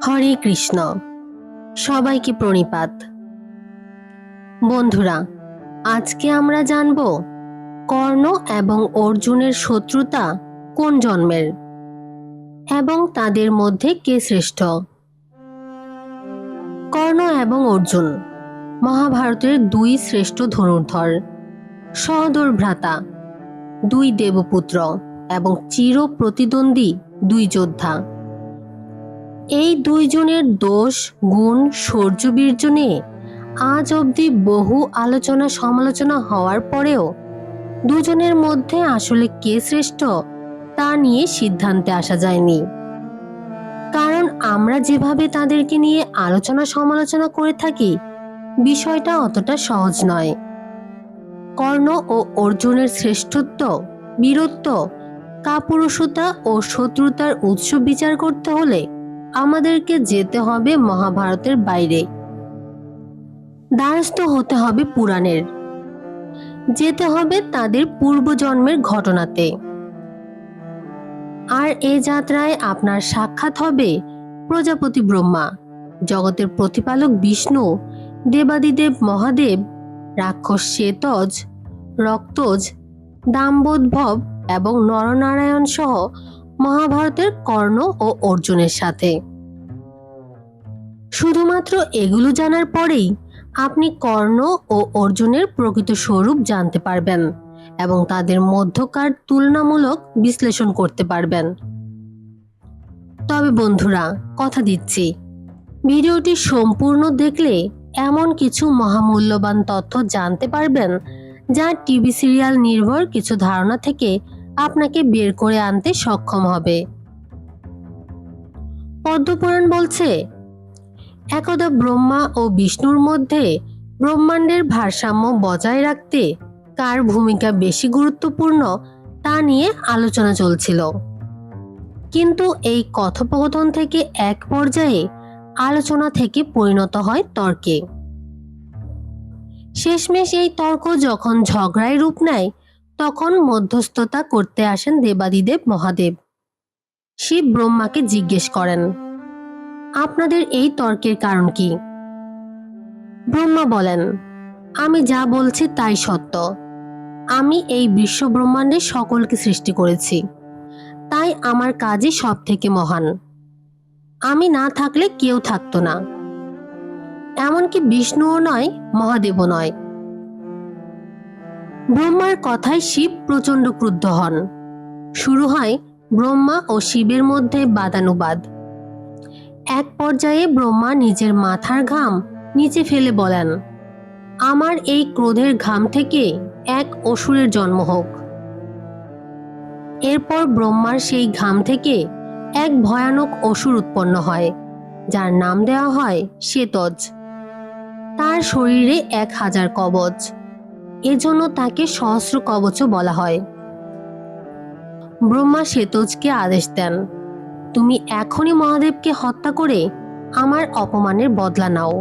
হরে কৃষ্ণ। সবাইকে প্রণিপাত। বন্ধুরা, আজকে আমরা জানব কর্ণ এবং অর্জুনের শত্রুতা কোন জন্মের এবং তাদের মধ্যে কে শ্রেষ্ঠ। কর্ণ এবং অর্জুন মহাভারতের দুই শ্রেষ্ঠ ধনুর্ধর, সহোদর ভ্রাতা, দুই দেবপুত্র এবং চির প্রতিদ্বন্দ্বী দুই যোদ্ধা। এই দুইজনের দোষ, গুণ, শৌর্য, বীর্য নিয়ে আজ অবধি বহু আলোচনা সমালোচনা হওয়ার পরেও দুজনের মধ্যে আসলে কে শ্রেষ্ঠ তা নিয়ে সিদ্ধান্তে আসা যায়নি। কারণ আমরা যেভাবে তাদেরকে নিয়ে আলোচনা সমালোচনা করে থাকি, বিষয়টা অতটা সহজ নয়। কর্ণ ও অর্জুনের শ্রেষ্ঠত্ব, বীরত্ব, কাপুরুষতা ও শত্রুতার উৎস বিচার করতে হলে আমাদেরকে যেতে হবে মহাভারতের বাইরে, দ্বারস্থ হতে হবে পুরাণের, যেতে হবে তাদের পূর্বজন্মের ঘটনাতে। আর এ যাত্রায় আপনার সাক্ষাৎ হবে প্রজাপতি ব্রহ্মা, জগতের প্রতিপালক বিষ্ণু, দেবাদিদেব মহাদেব, রাক্ষস শ্বেতজ, রক্তজ, দাম্বোদ্ভব এবং নরনারায়ণ সহ মহাভারতের কর্ণ ও অর্জুনের সাথে। শুধুমাত্র এগুলো জানার পরেই আপনি কর্ণ ও অর্জুনের প্রকৃত স্বরূপ জানতে পারবেন এবং তাদের মধ্যকার তুলনামূলক বিশ্লেষণ করতে পারবেন। তবে বন্ধুরা, কথা দিচ্ছি, ভিডিওটি সম্পূর্ণ দেখলে এমন কিছু মহামূল্যবান তথ্য জানতে পারবেন যা টিভি সিরিয়াল নির্ভর কিছু ধারণা থেকে আপনাকে বের করে আনতে সক্ষম হবে। পদ্মপুরাণ বলছে, একদা ব্রহ্মা ও বিষ্ণুর মধ্যে ব্রহ্মাণ্ডের ভারসাম্য বজায় রাখতে কার ভূমিকা বেশি গুরুত্বপূর্ণ তা নিয়ে আলোচনা চলছিল। কিন্তু এই কথোপকথন থেকে এক পর্যায়ে আলোচনা থেকে পরিণত হয় তর্কে। শেষমেশ এই তর্ক যখন ঝগড়ায় রূপ নেয়, তখন মধ্যস্থতা করতে আসেন দেবাদিদেব মহাদেব। শিব ব্রহ্মাকে জিজ্ঞেস করেন, আপনাদের এই তর্কের কারণ কি? ব্রহ্মা বলেন, আমি যা বলছি তাই সত্য। আমি এই বিশ্ব ব্রহ্মাণ্ডে সকলকে সৃষ্টি করেছি, তাই আমার কাজই সব থেকে মহান। আমি না থাকলে কেউ থাকতো না, এমনকি বিষ্ণুও নয়, মহাদেবও নয়। ব্রহ্মার কথায় শিব প্রচণ্ড ক্রুদ্ধ হন। শুরু হয় ব্রহ্মা ও শিবের মধ্যে বাদানুবাদ। এক পর্যায়ে ব্রহ্মা নিজের মাথার ঘাম নিচে ফেলে বলেন, আমার এই ক্রোধের ঘাম থেকে এক অসুরের জন্ম হোক। এরপর ব্রহ্মার সেই ঘাম থেকে এক ভয়ানক অসুর উৎপন্ন হয়, যার নাম দেওয়া হয় শ্বেতজ। তার শরীরে 1000 কবচ, এজন্য তাকে সহস্র কবচও বলা হয়। ব্রহ্মা শ্বেতজকে আদেশ দেন, তুমি এখনই মহাদেবকে হত্যা করে আমার অপমানের বদলা নাও।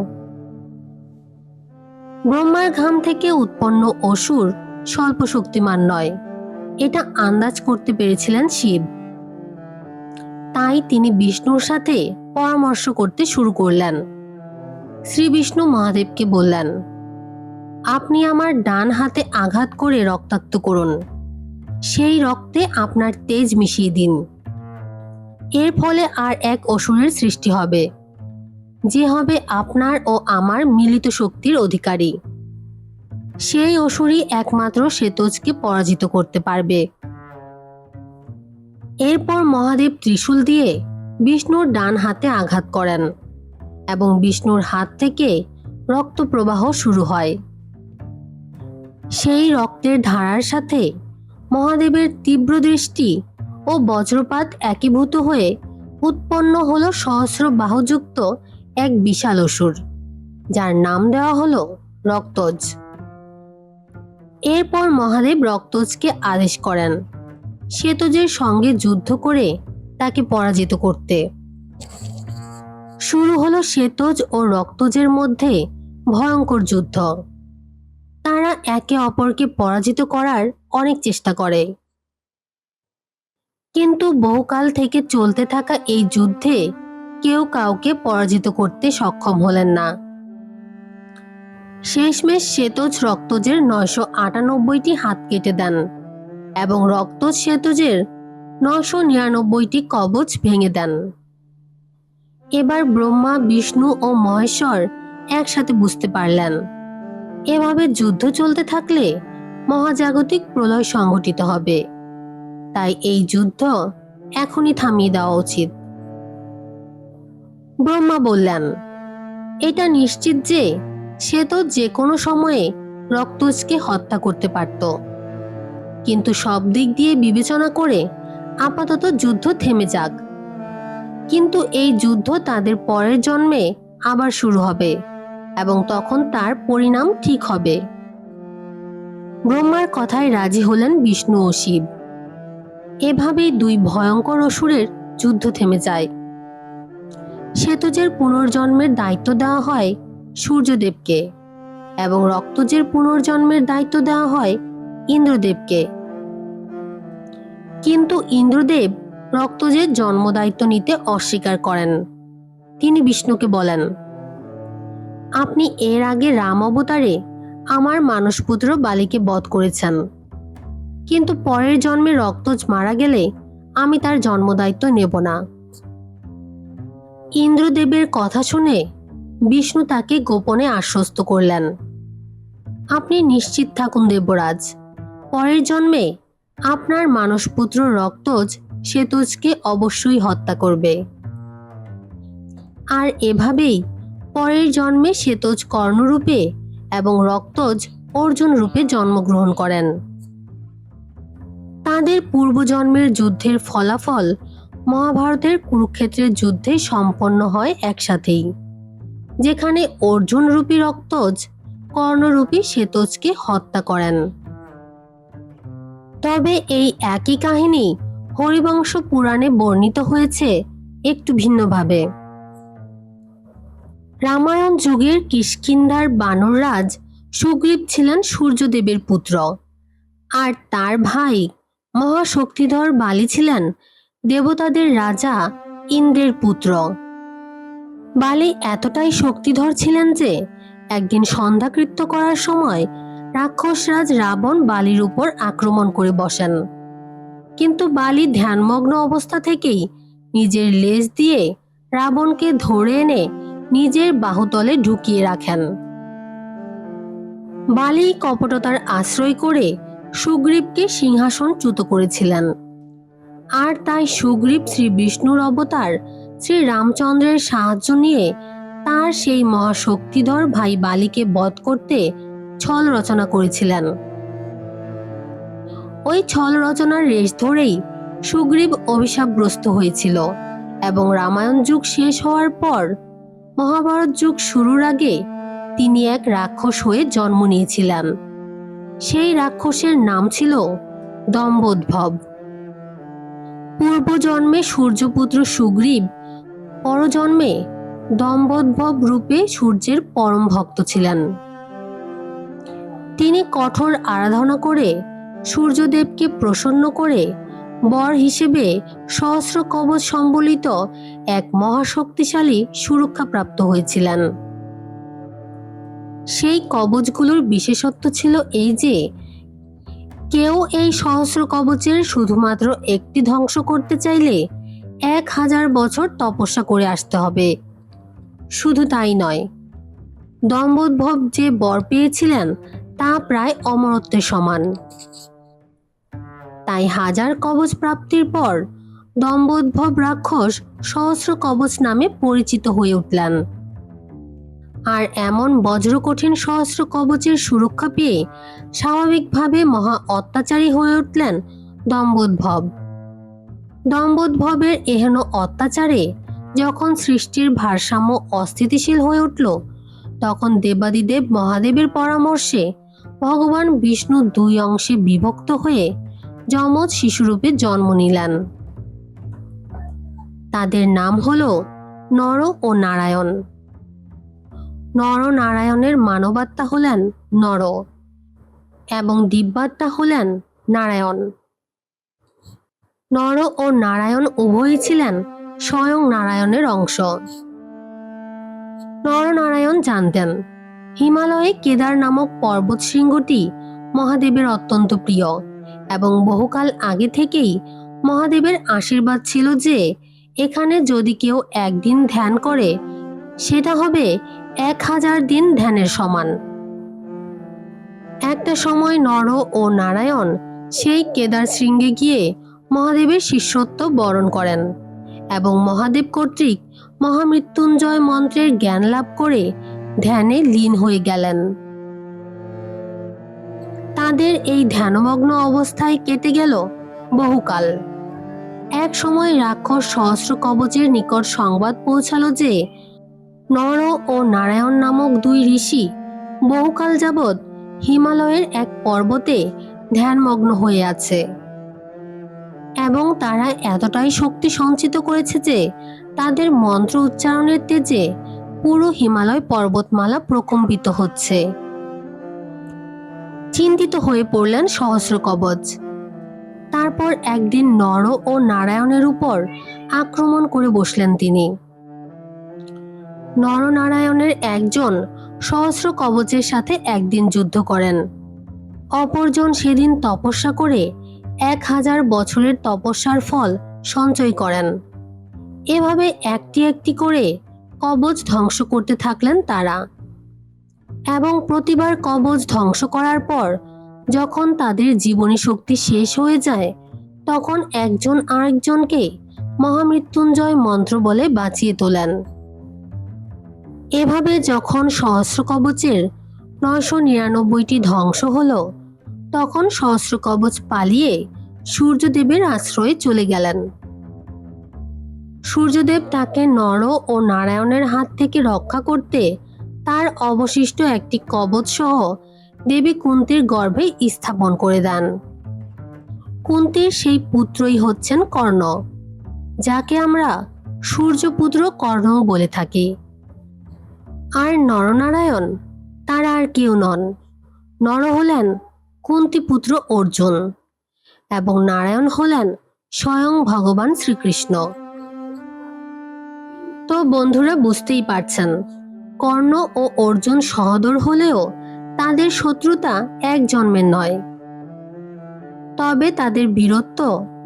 ব্রহ্মার ঘাম থেকে উৎপন্ন অসুর স্বল্প শক্তিমান নয়, এটা আন্দাজ করতে পেরেছিলেন শিব। তাই তিনি বিষ্ণুর সাথে পরামর্শ করতে শুরু করলেন। শ্রী বিষ্ণু মহাদেবকে বললেন, আপনি আমার ডান হাতে আঘাত করে রক্তাক্ত করুন, সেই রক্তে আপনার তেজ মিশিয়ে দিন। এর ফলে আর এক অসুরের সৃষ্টি হবে, যে হবে আপনার ও আমার মিলিত শক্তির অধিকারী। সেই অসুরই একমাত্র শ্বেতজকে পরাজিত করতে পারবে। এরপর মহাদেব ত্রিশূল দিয়ে বিষ্ণুর ডান হাতে আঘাত করেন এবং বিষ্ণুর হাত থেকে রক্ত প্রবাহ শুরু হয়। সেই রক্তের ধারার সাথে মহাদেবের তীব্র দৃষ্টি ও বজ্রপাত একীভূত হয়ে উৎপন্ন হলো সহস্র বাহুযুক্ত এক বিশাল অসুর, যার নাম দেওয়া হলো রক্তজ। এরপর মহাদেব রক্তজকে আদেশ করেন শ্বেতজের সঙ্গে যুদ্ধ করে তাকে পরাজিত করতে। শুরু হলো শ্বেতজ ও রক্তজের মধ্যে ভয়ঙ্কর যুদ্ধ। তারা একে অপরকে পরাজিত করার অনেক চেষ্টা করে, কিন্তু বহুকাল থেকে চলতে থাকা এই যুদ্ধে কেউ কাউকে পরাজিত করতে সক্ষম হলেন না। শেষমেশ শ্বেতজ রক্তজের 998টি হাত কেটে দেন এবং রক্তজ শ্বেতজের 999টি কবচ ভেঙে দেন। এবার ব্রহ্মা, বিষ্ণু ও মহেশ্বর একসাথে বুঝতে পারলেন, এভাবে যুদ্ধ চলতে থাকলে মহাজাগতিক প্রলয় সংঘটিত হবে, তাই এই যুদ্ধ এখনই থামিয়ে দেওয়া উচিত। ব্রহ্মা বললেন, এটা নিশ্চিত যে সে তো যে কোনো সময়ে রক্তজকে হত্যা করতে পারত, কিন্তু সব দিক দিয়ে বিবেচনা করে আপাতত যুদ্ধ থেমে যাক। কিন্তু এই যুদ্ধ তাদের পরের জন্মে আবার শুরু হবে এবং তখন তার পরিণাম ঠিক হবে। ব্রহ্মার কথায় রাজি হলেন বিষ্ণু ও শিব। এভাবেই দুই ভয়ঙ্কর অসুরের যুদ্ধ থেমে যায়। শ্বেতজের পুনর্জন্মের দায়িত্ব দেওয়া হয় সূর্যদেবকে এবং রক্তজের পুনর্জন্মের দায়িত্ব দেওয়া হয় ইন্দ্রদেবকে। কিন্তু ইন্দ্রদেব রক্তজের জন্ম দায়িত্ব নিতে অস্বীকার করেন। তিনি বিষ্ণুকে বলেন, আপনি এর আগে রাম অবতারে আমার মানসপুত্র বালিকে বধ করেছেন, কিন্তু পরের জন্মে রক্তজ মারা গেলে আমি তার জন্ম দায়িত্ব নেব না। ইন্দ্রদেবের কথা শুনে বিষ্ণু তাকে গোপনে আশ্বস্ত করলেন, আপনি নিশ্চিত থাকুন দেবরাজ, পরের জন্মে আপনার মানসপুত্র রক্তজ শ্বেতজকে অবশ্যই হত্যা করবে। আর এভাবেই পরের জন্মে শ্বেতজ কর্ণরূপে এবং রক্তজ অর্জুন রূপে জন্মগ্রহণ করেন। তাদের পূর্বজন্মের যুদ্ধের ফলাফল মহাভারতের কুরুক্ষেত্রের যুদ্ধে সম্পন্ন হয় একসাথেই, যেখানে অর্জুন রূপী রক্তজ কর্ণরূপী শ্বেতজকে হত্যা করেন। তবে এই একই কাহিনী হরিবংশ পুরাণে বর্ণিত হয়েছে একটু ভিন্নভাবে। রামায়ণ যুগের কিষ্কিন্ধার বানররাজ সুগ্রীব ছিলেন সূর্যদেবের পুত্র, আর তার ভাই মহাশক্তিধর বালি ছিলেন দেবতাদের রাজা ইন্দ্রের পুত্র। বালি এতটাই শক্তিধর ছিলেন যে একদিন সন্ধ্যাকৃত্য করার সময় রাক্ষসরাজ রাবণ বালির উপর আক্রমণ করে বসেন, কিন্তু বালি ধ্যানমগ্ন অবস্থা থেকেই নিজের লেজ দিয়ে রাবণকে ধরে এনে নিজের বাহুতলে ঢুকিয়ে রাখেন। বালি কপটতার আশ্রয় করে সুগ্রীবকে সিংহাসনচ্যুত করেছিলেন, আর তাই সুগ্রীব শ্রী বিষ্ণুর অবতার শ্রী রামচন্দ্রের সাহায্য নিয়ে তার সেই মহাশক্তিধর ভাই বালিকে বধ করতে ছল রচনা করেছিলেন। ওই ছল রচনার রেশ ধরেই সুগ্রীব অভিশাপগ্রস্ত হয়েছিল এবং রামায়ণ যুগ শেষ হওয়ার পর মহাভারত যুগ শুরুর আগে তিনি এক রাক্ষস হয়ে জন্ম নিয়েছিলেন। সেই রাক্ষসের নাম ছিল দম্বোদ্ভব। পূর্বজন্মে সূর্যপুত্র সুগ্রীব পরজন্মে দম্বোদ্ভব রূপে সূর্যের পরম ভক্ত ছিলেন। তিনি কঠোর আরাধনা করে সূর্যদেবকে প্রসন্ন করে বর হিসেবে সহস্র কবচ সম্বলিত এক মহাশক্তিশালী সুরক্ষা প্রাপ্ত হয়েছিলেন। সেই কবচগুলোর বিশেষত্ব ছিল এই যে কেউ এই সহস্র কবচের শুধুমাত্র একটি ধ্বংস করতে চাইলে 1000 বছর তপস্যা করে আসতে হবে। শুধু তাই নয়, দম্বোদ্ভব যে বর পেয়েছিলেন তা প্রায় অমরত্বের সমান। তাই 1000 কবচ প্রাপ্তির পর দম্বোদ্ভব রাক্ষস সহস্র কবচ নামে পরিচিত হয়ে উঠলেন। আর এমন বজ্রকঠিন সহস্র কবচের সুরক্ষা পেয়ে স্বাভাবিকভাবে মহা অত্যাচারী হয়ে উঠলেন দম্বোদ্ভব। দম্বোদ্ভবের এহেন অত্যাচারে যখন সৃষ্টির ভারসাম্য অস্থিতিশীল হয়ে উঠল, তখন দেবাদিদেব মহাদেবের পরামর্শে ভগবান বিষ্ণু 2 অংশে বিভক্ত হয়ে যমজ শিশুরূপে জন্ম নিলেন। তাদের নাম হল নর ও নারায়ণ। নরনারায়ণের মানবাত্মা হলেন নর এবং দিব্যাত্মা হলেন নারায়ণ। নর ও নারায়ণ উভয়ই ছিলেন স্বয়ং নারায়ণের অংশ। নরনারায়ণ জানতেন হিমালয়ে কেদার নামক পর্বত শৃঙ্গটি মহাদেবের অত্যন্ত প্রিয় এবং বহুকাল আগে থেকেই মহাদেবের আশীর্বাদ ছিল যে এখানে যদি কেউ একদিন ধ্যান করে সেটা হবে 1000 দিন ধ্যানের সমান। একটা সময় নর ও নারায়ণ সেই কেদার শৃঙ্গে গিয়ে মহাদেবের শিষ্যত্ব বরণ করেন এবং মহাদেব কর্তৃক মহামৃত্যুঞ্জয় মন্ত্রের জ্ঞান লাভ করে ধ্যানে লীন হয়ে গেলেন। তাদের এই ধ্যানমগ্ন অবস্থায় কেটে গেল বহুকাল। এক সময় রাক্ষস সহস্র কবচের নিকট সংবাদ পৌঁছালো যে নর ও নারায়ণ নামক দুই ঋষি বহুকাল যাবৎ হিমালয়ের এক পর্বতে ধ্যানমগ্ন হয়ে আছে এবং তারা এতটাই শক্তি সঞ্চিত করেছে যে তাদের মন্ত্র উচ্চারণের তেজে পুরো হিমালয় পর্বতমালা প্রকম্পিত হচ্ছে। চিন্তিত হয়ে পড়লেন সহস্র কবচ। তারপর একদিন নর ও নারায়ণের উপর আক্রমণ করে বসলেন তিনি। নরনারায়ণের একজন সহস্র কবচের সাথে একদিন যুদ্ধ করেন, অপরজন সেদিন তপস্যা করে 1000 বছরের তপস্যার ফল সঞ্চয় করেন। এভাবে একটি একটি করে কবচ ধ্বংস করতে থাকলেন তারা এবং প্রতিবার কবচ ধ্বংস করার পর যখন তাদের জীবনী শক্তি শেষ হয়ে যায় তখন একজন আরেকজনকে মহামৃত্যুঞ্জয় মন্ত্র বলে বাঁচিয়ে তোলেন। এভাবে যখন সহস্র কবচের 999টি ধ্বংস হলো তখন সহস্র কবচ পালিয়ে সূর্যদেবের আশ্রয়ে চলে গেলেন। সূর্যদেব তাকে নর ও নারায়ণের হাত থেকে রক্ষা করতে তার অবশিষ্ট একটি কবচ সহ দেবী কুন্তির গর্ভে স্থাপন করে দেন। কুন্তির সেই পুত্রই হচ্ছেন কর্ণ, যাকে আমরা সূর্যপুত্র কর্ণ বলে থাকি। আর নরনারায়ণ তারা আর কেউ নন, নর হলেন কুন্তিপুত্র অর্জুন এবং নারায়ণ হলেন স্বয়ং ভগবান শ্রীকৃষ্ণ। তো বন্ধুরা বুঝতেই পারছেন কর্ণ ও অর্জুন সহোদর হলেও তাদের শত্রুতা এক জন্মের নয়, তবে তাদের বীরত্ব,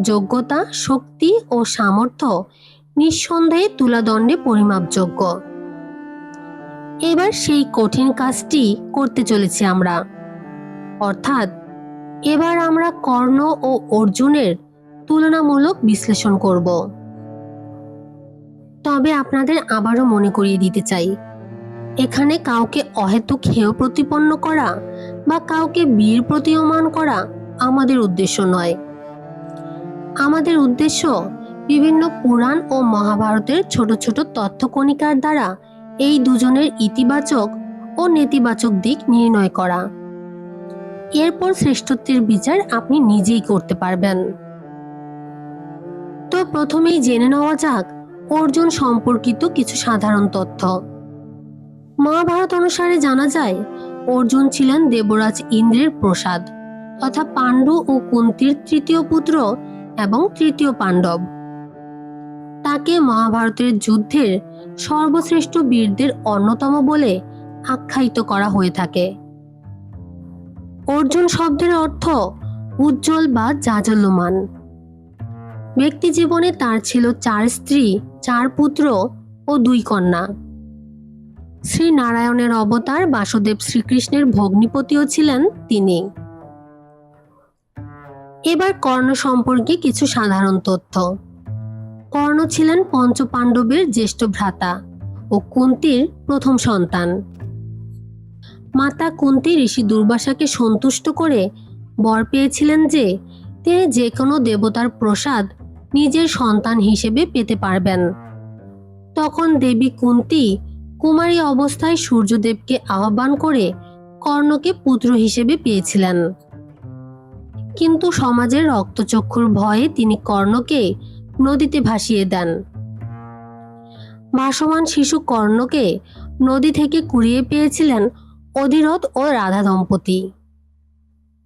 যোগ্যতা, শক্তি ও সামর্থ্য নিঃসন্দেহে তুলাদণ্ডে পরিমাপযোগ্য। এবার সেই কঠিন কাজটি করতে চলেছি আমরা, অর্থাৎ এবার আমরা কর্ণ ও অর্জুনের তুলনামূলক বিশ্লেষণ করব। তবে আপনাদের আবারও মনে করিয়ে দিতে চাই, এখানে কাউকে অহেতুক হেয় প্রতিপন্ন করা বা কাউকে বীর প্রতীয়মান করা আমাদের উদ্দেশ্য নয়। আমাদের উদ্দেশ্য বিভিন্ন পুরাণ ও মহাভারতের ছোট ছোট তথ্যকণিকার দ্বারা এই দুজনের ইতিবাচক ও নেতিবাচক দিক নির্ণয় করা। এরপর শ্রেষ্ঠত্বের বিচার আপনি নিজেই করতে পারবেন। তো প্রথমেই জেনে নেওয়া যাক অর্জুন সম্পর্কিত কিছু সাধারণ তথ্য। মহাভারত অনুসারে জানা যায় অর্জুন ছিলেন দেবরাজ ইন্দ্রের প্রসাদ তথা পাণ্ডু ও কুন্তির তৃতীয় পুত্র এবং তৃতীয় পাণ্ডব। তাকে মহাভারতের যুদ্ধের সর্বশ্রেষ্ঠ বীরদের অন্যতম বলে আখ্যায়িত করা হয়ে থাকে। অর্জুন শব্দের অর্থ উজ্জ্বল বা জাজ্বল্যমান। ব্যক্তি জীবনে তার ছিল 4 স্ত্রী, 4 পুত্র ও 2 কন্যা। শ্রী নারায়ণের অবতার বাসুদেব শ্রীকৃষ্ণের ভগ্নিপতিও ছিলেন তিনি। এবার কর্ণ সম্পর্কে কিছু সাধারণ তথ্য। কর্ণ ছিলেন পঞ্চপাণ্ডবের জ্যেষ্ঠ ভ্রাতা ও কুন্তির প্রথম সন্তান। মাতা কুন্তি ঋষি দুর্বাসাকে সন্তুষ্ট করে বর পেয়েছিলেন যে তিনি যে কোনো দেবতার প্রসাদ নিজের সন্তান হিসেবে পেতে পারবেন। তখন দেবী কুন্তি কুমারী অবস্থায় সূর্যদেবকে আহ্বান করে কর্ণকে পুত্র হিসেবে পেয়েছিলেন, কিন্তু সমাজের রক্তচক্ষুর ভয়ে তিনি কর্ণকে নদীতে ভাসিয়ে দেন। ভাসমান শিশু কর্ণকে নদী থেকে কুড়িয়ে পেয়েছিলেন অধিরথ ও রাধা দম্পতি।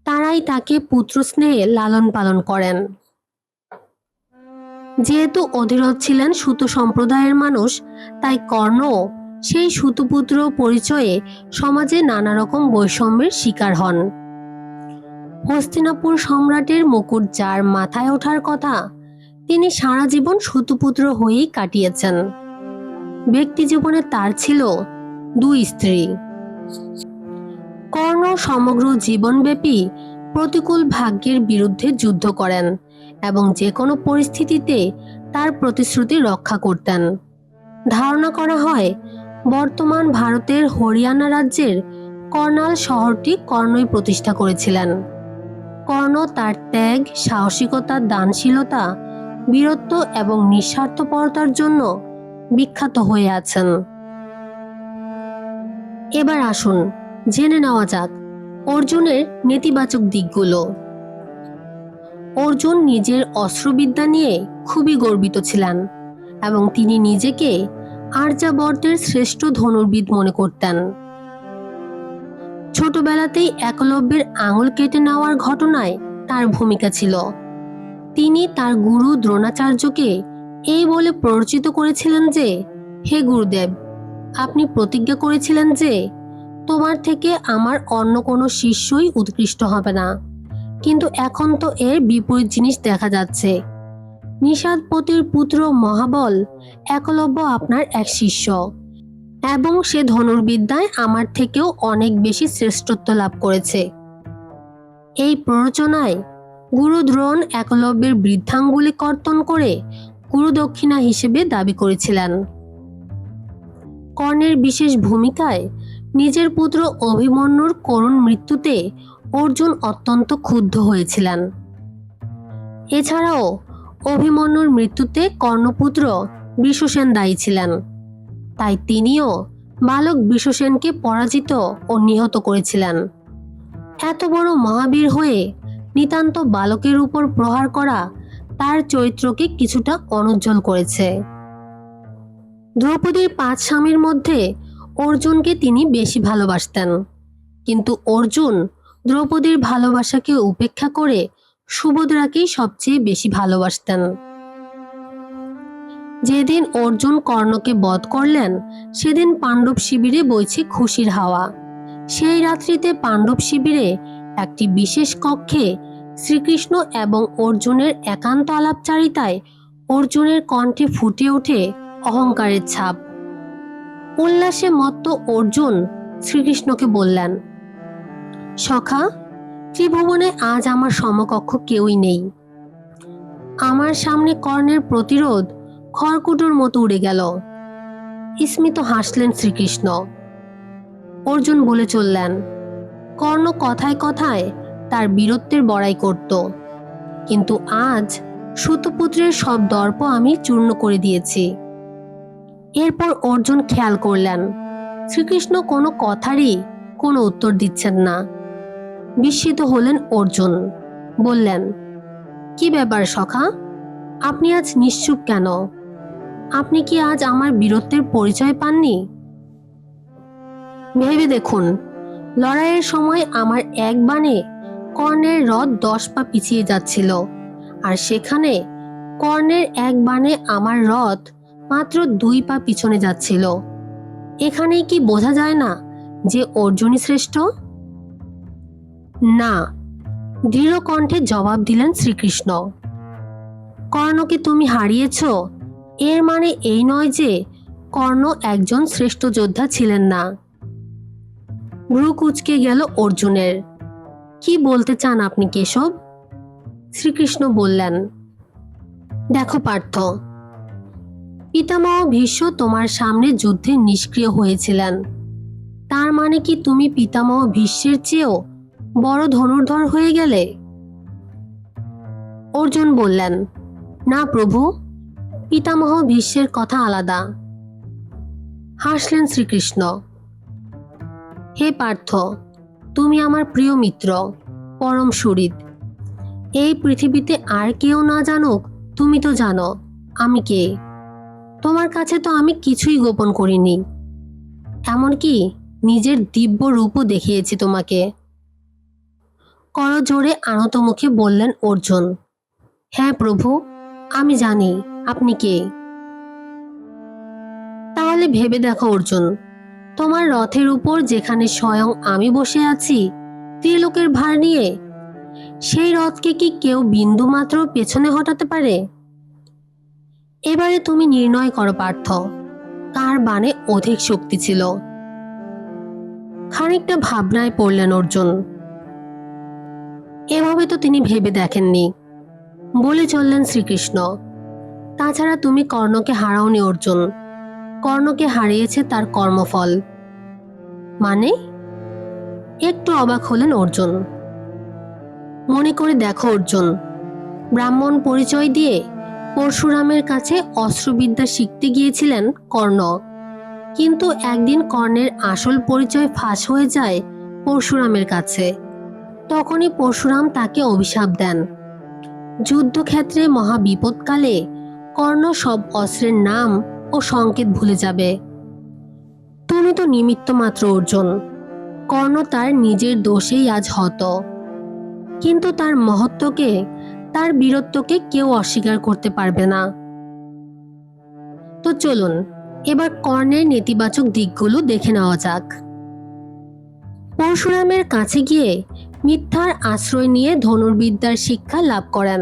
তারাই তাকে পুত্র স্নেহে লালন পালন করেন। যেহেতু অধিরথ ছিলেন সুত সম্প্রদায়ের মানুষ, তাই কর্ণ সেই সুতপুত্র পরিচয়ে সমাজে নানা রকম বৈষম্যের শিকার হন। হস্তিনাপুর সম্রাটের মুকুট যার মাথায় ওঠার কথা, তিনি সারা জীবন সুতপুত্র হয়েই কাটিয়েছেন। ব্যক্তি জীবনে তার ছিল 2 স্ত্রী। কর্ণ সমগ্র জীবনব্যাপী প্রতিকূল ভাগ্যের বিরুদ্ধে যুদ্ধ করেন এবং যে কোনো পরিস্থিতিতে তার প্রতিশ্রুতি রক্ষা করতেন। ধারণা করা হয় বর্তমান ভারতের হরিয়ানা রাজ্যের কর্নাল শহরটি কর্ণই প্রতিষ্ঠা করেছিলেন। কর্ণ তার ত্যাগ, সাহসিকতা, দানশীলতা, বীরত্ব এবং নিঃস্বার্থপরতার জন্য বিখ্যাত হয়ে আছেন। এবার আসুন জেনে নেওয়া যাক অর্জুনের নেতিবাচক দিকগুলো। অর্জুন নিজের অস্ত্রবিদ্যা নিয়ে খুবই গর্বিত ছিলেন এবং তিনি নিজেকে আর্যাবর্তের শ্রেষ্ঠ ধনুর্বিদ মনে করতেন। ছোটবেলাতেই একলব্যের আঙুল কেটে নেওয়ার ঘটনায় তার ভূমিকা ছিল। তিনি তার গুরু দ্রোণাচার্যকে এই বলে প্ররোচিত করেছিলেন যে, হে গুরুদেব, আপনি প্রতিজ্ঞা করেছিলেন যে তোমার থেকে আমার অন্য কোনো শিষ্যই উৎকৃষ্ট হবে না, কিন্তু এখন তো এর বিপরীত জিনিস দেখা যাচ্ছে। নিষাদপতির পুত্র মহাবল একলব্য আপনার এক শিষ্য এবং সে ধনুর্বিদ্যায় আমার থেকেও অনেক বেশি শ্রেষ্ঠত্ব লাভ করেছে। এই প্ররোচনায় গুরু দ্রোণ একলব্যের বৃদ্ধাঙ্গুলি কর্তন করে গুরুদক্ষিণা হিসেবে দাবি করেছিলেন। কর্ণের বিশেষ ভূমিকায় নিজের পুত্র অভিমন্যুর করুণ মৃত্যুতে অর্জুন অত্যন্ত ক্ষুব্ধ হয়েছিলেন। এছাড়াও অভিমন্যুর মৃত্যুতে কর্ণপুত্র বৃষসেন দায়ী ছিলেন, তাই তিনিও বালক বৃষসেনকে পরাজিত ও নিহত করেছিলেন। এত বড় মহাবীর হয়ে নিতান্ত বালকের উপর প্রহার করা তার চরিত্রকে কিছুটা অনুজ্জ্বল করেছে। দ্রৌপদীর 5 স্বামীর মধ্যে অর্জুনকে তিনি বেশি ভালোবাসতেন, কিন্তু অর্জুন দ্রৌপদীর ভালোবাসাকে উপেক্ষা করে সুভদ্রাকেই সবচেয়ে বেশি ভালোবাসতেন। যেদিন অর্জুন কর্ণকে বধ করলেন, সেদিন পাণ্ডব শিবিরে বইছে খুশির হাওয়া। সেই রাত্রিতে পাণ্ডব শিবিরে একটি বিশেষ কক্ষে শ্রীকৃষ্ণ এবং অর্জুনের একান্ত আলাপচারিতায় অর্জুনের কণ্ঠে ফুটে ওঠে অহংকারের ছাপ। উল্লাসে মত্ত অর্জুন শ্রীকৃষ্ণকে বললেন, সখা, ত্রিভুবনে আজ আমার সমকক্ষ কেউই নেই। আমার সামনে কর্ণের প্রতিরোধ খড়কুটোর মতো উড়ে গেল। স্মিত হাসলেন শ্রীকৃষ্ণ। অর্জুন বলে চললেন, কর্ণ কথায় কথায় তার বীরত্বের বড়াই করত, কিন্তু আজ সুতপুত্রের সব দর্প আমি চূর্ণ করে দিয়েছি। এরপর অর্জুন খেয়াল করলেন শ্রীকৃষ্ণ কোনো কথারই কোনো উত্তর দিচ্ছেন না। বিস্মিত হলেন অর্জুন। বললেন, কি ব্যাপার সখা, আপনি আজ নিশ্চুপ কেন? আপনি কি আজ আমার বীরত্বের পরিচয় পাননি? ভেবে দেখুন, লড়াইয়ের সময় আমার এক বাণে কর্ণের রথ 10 পা পিছিয়ে যাচ্ছিল, আর সেখানে কর্ণের এক বাণে আমার রথ মাত্র 2 পা পিছনে যাচ্ছিল। এখানেই কি বোঝা যায় না যে অর্জুনই শ্রেষ্ঠ? না, দৃঢ় কণ্ঠে জবাব দিলেন শ্রীকৃষ্ণ। কর্ণকে তুমি হারিয়েছ, এর মানে এই নয় যে কর্ণ একজন শ্রেষ্ঠ যোদ্ধা ছিলেন না। ভ্রু কুঁচকে গেল অর্জুনের। কি বলতে চান আপনি কেশব? শ্রীকৃষ্ণ বললেন, দেখো পার্থ, পিতামহ ভীষ্ম তোমার সামনে যুদ্ধে নিষ্ক্রিয় হয়েছিলেন। তার মানে কি তুমি পিতামহ ভীষ্মের চেয়েও বড় ধনুর্ধর হয়ে গেলে? অর্জুন বললেন, না প্রভু, পিতামহ ভীষ্মের কথা আলাদা। হাসলেন শ্রীকৃষ্ণ। হে পার্থ, তুমি আমার প্রিয় মিত্র, পরম সুহৃদ। এই পৃথিবীতে আর কেউ না জানুক, তুমি তো জানো আমি কে। তোমার কাছে তো আমি কিছুই গোপন করিনি, এমনকি নিজের দিব্য রূপও দেখিয়েছি তোমাকে। করজোড়ে আনত মুখে বললেন অর্জুন, হ্যাঁ প্রভু, আমি জানি আপনি কে? তাহলে ভেবে দেখো অর্জুন, তোমার রথের উপর যেখানে স্বয়ং আমি বসে আছি ত্রিলোকের ভার নিয়ে, সেই রথকে কি কেউ বিন্দু মাত্র পেছনে হটাতে পারে? এবারে তুমি নির্ণয় করো পার্থ, কার বাণে অধিক শক্তি ছিল। খানিকটা ভাবনায় পড়লেন অর্জুন। এভাবে তো তিনি ভেবে দেখেননি। বলে চললেন শ্রীকৃষ্ণ, তাছাড়া তুমি কর্ণকে হারাওনি অর্জুন, কর্ণকে হারিয়েছে তার কর্মফল। মানে? একটু অবাক হলেন অর্জুন। মনে করে দেখো অর্জুন, ব্রাহ্মণ পরিচয় দিয়ে পরশুরামের কাছে অস্ত্রবিদ্যা শিখতে গিয়েছিলেন কর্ণ, কিন্তু একদিন কর্ণের আসল পরিচয় ফাঁস হয়ে যায় পরশুরামের কাছে। তখনই পরশুরাম তাকে অভিশাপ দেন, যুদ্ধক্ষেত্রে মহাবিপদকালে কর্ণ সব অস্ত্রের নাম ও সংকেত ভুলে যাবে। তুমি তো নিমিত্ত মাত্র অর্জুন, কর্ণ তার নিজের দোষেই আজ হত, কিন্তু তার মহত্বকে, তার বীরত্বকে কেউ অস্বীকার করতে পারবে না। তো চলুন এবার কর্ণের নেতিবাচক দিকগুলো দেখে নেওয়া যাক। পরশুরামের কাছে গিয়ে মিথ্যার আশ্রয় নিয়ে ধনুর্বিদ্যার শিক্ষা লাভ করেন।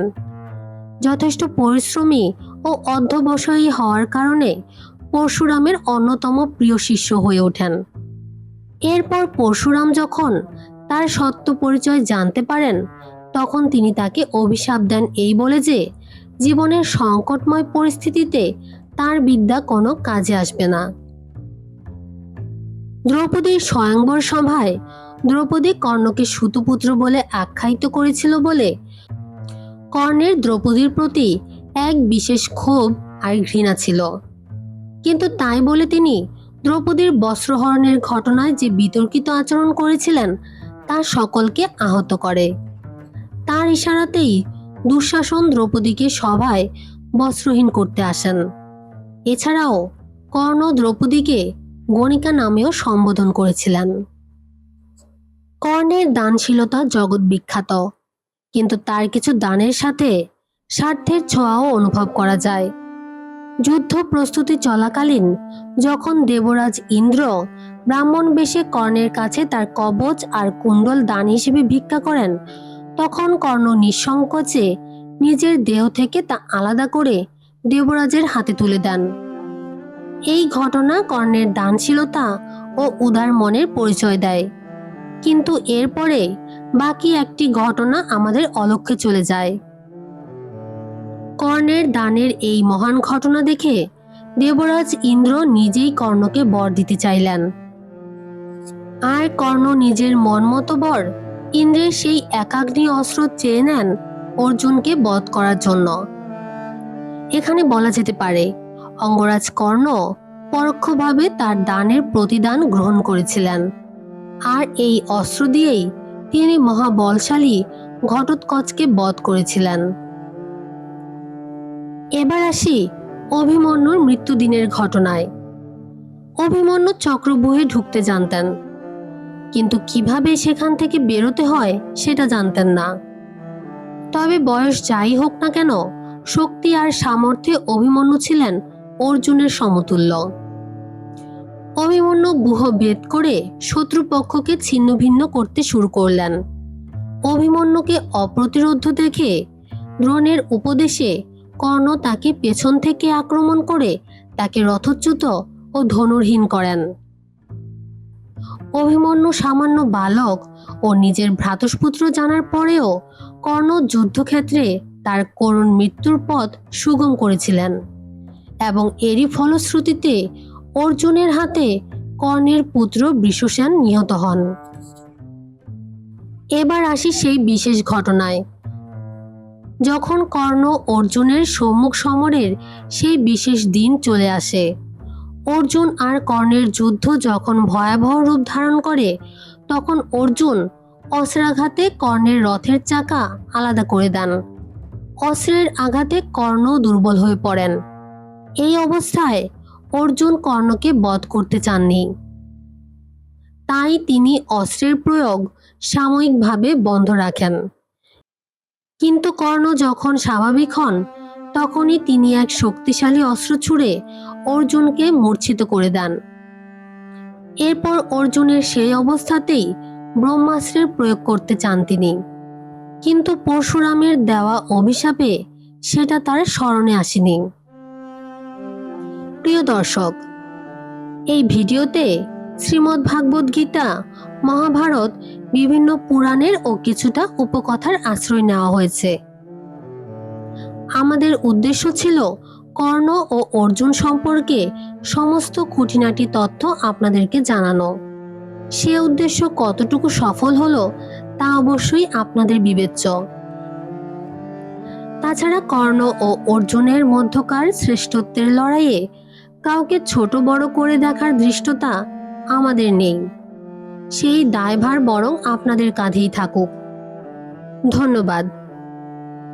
যথেষ্ট পরিশ্রমী ও অধ্যবসায়ী হওয়ার কারণে পরশুরামের অন্যতম প্রিয় শিষ্য হয়ে ওঠেন। এরপর পরশুরাম যখন তার সত্য পরিচয় জানতে পারেন, তখন তিনি তাকে অভিশাপ দেন এই বলে যে জীবনের সংকটময় পরিস্থিতিতে তার বিদ্যা কোনো কাজে আসবে না। দ্রৌপদীর স্বয়ংবর সভায় দ্রৌপদী কর্ণকে সুতপুত্র বলে আখ্যায়িত করেছিল বলে কর্ণের দ্রৌপদীর প্রতি এক বিশেষ ক্ষোভ আর ঘৃণা ছিল। কিন্তু তাই বলে তিনি দ্রৌপদীর বস্ত্রহরণের ঘটনায় যে বিতর্কিত আচরণ করেছিলেন তা সকলকে আহত করে। তার ইশারাতেই দুঃশাসন দ্রৌপদীকে সভায় বস্ত্রহীন করতে আসেন। এছাড়াও কর্ণ দ্রৌপদীকে গণিকা নামেও সম্বোধন করেছিলেন। কর্ণের দানশীলতা জগৎ বিখ্যাত, কিন্তু তার কিছু দানের সাথে স্বার্থের ছোঁয়াও অনুভব করা যায়। যুদ্ধ প্রস্তুতি চলাকালীন যখন দেবরাজ ইন্দ্র ব্রাহ্মণ বেশে কর্ণের কাছে তার কবচ আর কুণ্ডল দান হিসেবে ভিক্ষা করেন, তখন কর্ণ নিঃসংকোচে নিজের দেহ থেকে তা আলাদা করে দেবরাজের হাতে তুলে দেন। এই ঘটনা কর্ণের দানশীলতা ও উদার মনের পরিচয় দেয়। কিন্তু এরপরে বাকি একটি ঘটনা আমাদের অলক্ষ্যে চলে যায়। কর্ণের দানের এই মহান ঘটনা দেখে দেবরাজ ইন্দ্র নিজেই কর্ণকে বর দিতে চাইলেন। আর কর্ণ নিজের মন মতো বর ইন্দ্রের সেই একাগ্নি অস্ত্র চেয়ে নেন অর্জুনকে বধ করার জন্য। এখানে বলা যেতে পারে অঙ্গরাজ কর্ণ পরোক্ষভাবে তার দানের প্রতিদান গ্রহণ করেছিলেন, আর এই অস্ত্র দিয়েই তিনি মহাবলশালী ঘটোৎকচকে বধ করেছিলেন। এবার আসি অভিমন্যুর মৃত্যুদিনের ঘটনায়। অভিমন্যু চক্রব্যূহে ঢুকতে জানতেন, কিন্তু কিভাবে সেখান থেকে বেরোতে হয় সেটা জানতেন না। তবে বয়স যাই হোক না কেন, শক্তি আর সামর্থ্যে অভিমন্যু ছিলেন অর্জুনের সমতুল্য। অভিমন্যু ব্যূহ ভেদ করে শত্রুপক্ষকে ছিন্নভিন্ন করতে শুরু করলেন। অভিমন্যুকে অপ্রতিরোধ্য দেখে দ্রোণের উপদেশে কর্ণ তাকে পেছন থেকে আক্রমণ করে তাকে রথচ্যুত ও ধনুর্হীন করেন। অভিমন্যু সামান্য বালক ও নিজের ভ্রাতুষ্পুত্র জানার পরেও কর্ণ যুদ্ধক্ষেত্রে তার করুণ মৃত্যুর পথ সুগম করেছিলেন, এবং এরই ফলশ্রুতিতে অর্জুনের হাতে কর্ণের পুত্র বৃষসেন নিহত হন। এবার আসি সেই বিশেষ ঘটনায়। যখন কর্ণ অর্জুনের সম্মুখ সমরের সেই বিশেষ দিন চলে আসে, অর্জুন আর কর্ণের যুদ্ধ যখন ভয়াবহ রূপ ধারণ করে, তখন অর্জুন অস্ত্রাঘাতে কর্ণের রথের চাকা আলাদা করে দেন। অস্ত্রের আঘাতে কর্ণ দুর্বল হয়ে পড়েন। এই অবস্থায় অর্জুন কর্ণকে বধ করতে চাননি, তাই তিনি অস্ত্রের প্রয়োগ সাময়িকভাবে বন্ধ রাখেন। কিন্তু কর্ণ যখন স্বাভাবিক হন, তখনই তিনি এক শক্তিশালী অস্ত্র ছুঁড়ে অর্জুনকে মূর্ছিত করে দেন। এরপর অর্জুনের সেই অবস্থাতেই ব্রহ্মাস্ত্রের প্রয়োগ করতে চান তিনি, কিন্তু পরশুরামের দেওয়া অভিশাপে সেটা তার স্মরণে আসেনি। প্রিয় দর্শক, এই ভিডিওতে শ্রীমদ্ ভাগবত গীতা, মহাভারত, বিভিন্ন পুরাণের ও কিছুটা উপকথার আশ্রয় নেওয়া হয়েছে। আমাদের উদ্দেশ্য ছিল কর্ণ ও অর্জুন সম্পর্কে সমস্ত খুঁটিনাটি তথ্য আপনাদেরকে জানানো। সে উদ্দেশ্য কতটুকু সফল হলো তা অবশ্যই আপনাদের বিবেচ্য। তাছাড়া কর্ণ ও অর্জুনের মধ্যকার শ্রেষ্ঠত্বের লড়াইয়ে কাউকে ছোট বড় করে দেখার ধৃষ্টতা আমাদের নেই। সেই দায়ভার বরং আপনাদের কাঁধেই থাকুক। ধন্যবাদ।